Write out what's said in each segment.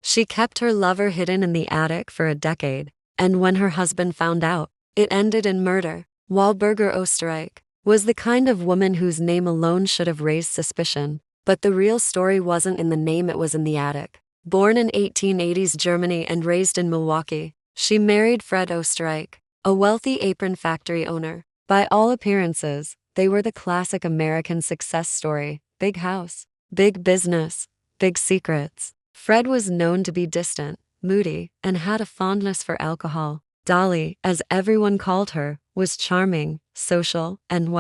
She kept her lover hidden in the attic for a decade, and when her husband found out, it ended in murder. Wahlberger Osterreich was the kind of woman whose name alone should have raised suspicion, but the real story wasn't in the name, it was in the attic. Born in 1880s Germany and raised in Milwaukee, she married Fred Osterreich, a wealthy apron factory owner. By all appearances, they were the classic American success story: big house, big business, big secrets. Fred was known to be distant, moody, and had a fondness for alcohol. Dolly, as everyone called her, was charming, social, and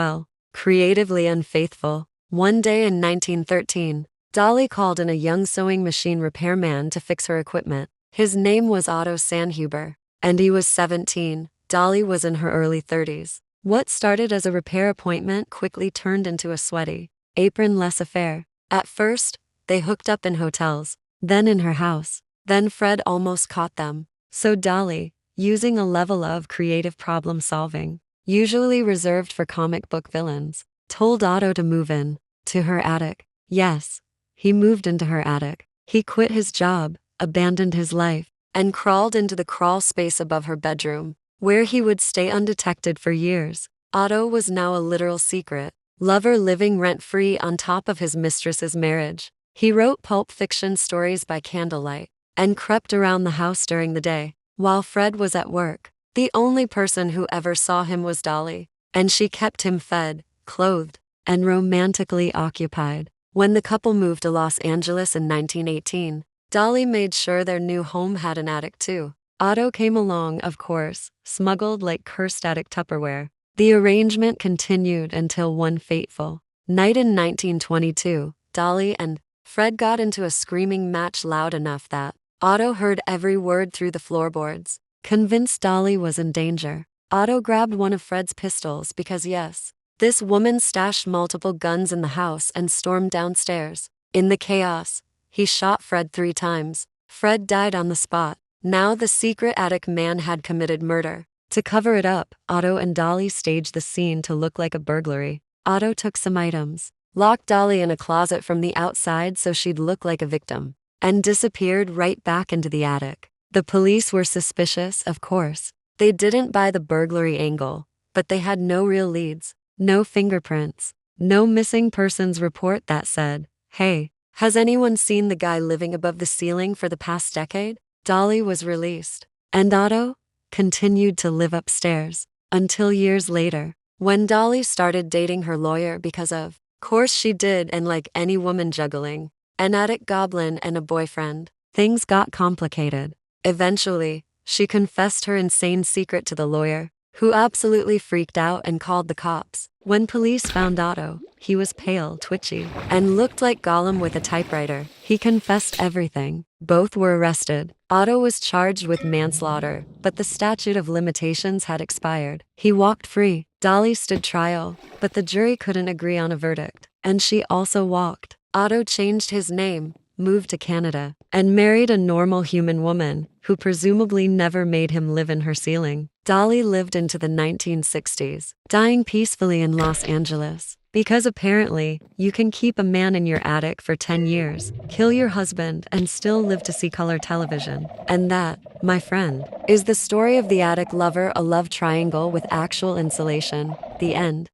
creatively unfaithful. One day in 1913, Dolly called in a young sewing machine repairman to fix her equipment. His name was Otto Sandhuber, and he was 17. Dolly was in her early 30s. What started as a repair appointment quickly turned into a sweaty, apron-less affair. At first, they hooked up in hotels, then in her house. Then Fred almost caught them. So Dolly, using a level of creative problem-solving, usually reserved for comic book villains, told Otto to move in to her attic. Yes, he moved into her attic. He quit his job, abandoned his life, and crawled into the crawl space above her bedroom, where he would stay undetected for years. Otto was now a literal secret lover living rent-free on top of his mistress's marriage. He wrote pulp fiction stories by candlelight and crept around the house during the day, while Fred was at work. The only person who ever saw him was Dolly, and she kept him fed, clothed, and romantically occupied. When the couple moved to Los Angeles in 1918, Dolly made sure their new home had an attic too. Otto came along, of course, smuggled like cursed attic Tupperware. The arrangement continued until one fateful night in 1922, Dolly and Fred got into a screaming match loud enough that Otto heard every word through the floorboards. Convinced Dolly was in danger, Otto grabbed one of Fred's pistols because yes, this woman stashed multiple guns in the house and stormed downstairs. In the chaos, he shot Fred 3 times. Fred died on the spot. Now the secret attic man had committed murder. To cover it up, Otto and Dolly staged the scene to look like a burglary. Otto took some items, locked Dolly in a closet from the outside so she'd look like a victim, and disappeared right back into the attic. The police were suspicious, of course. They didn't buy the burglary angle, but they had no real leads, no fingerprints, no missing persons report that said, "Hey, has anyone seen the guy living above the ceiling for the past decade?" Dolly was released, and Otto continued to live upstairs until years later, when Dolly started dating her lawyer because of course she did, and like any woman juggling an attic goblin and a boyfriend, things got complicated. Eventually, she confessed her insane secret to the lawyer, who absolutely freaked out and called the cops. When police found Otto, he was pale, twitchy, and looked like Gollum with a typewriter. He confessed everything. Both were arrested. Otto was charged with manslaughter, but the statute of limitations had expired. He walked free. Dolly stood trial, but the jury couldn't agree on a verdict, and she also walked. Otto changed his name, moved to Canada, and married a normal human woman who presumably never made him live in her ceiling. Dolly lived into the 1960s, dying peacefully in Los Angeles. Because apparently, you can keep a man in your attic for 10 years, kill your husband, and still live to see color television. And that, my friend, is the story of the attic lover, a love triangle with actual insulation. The end.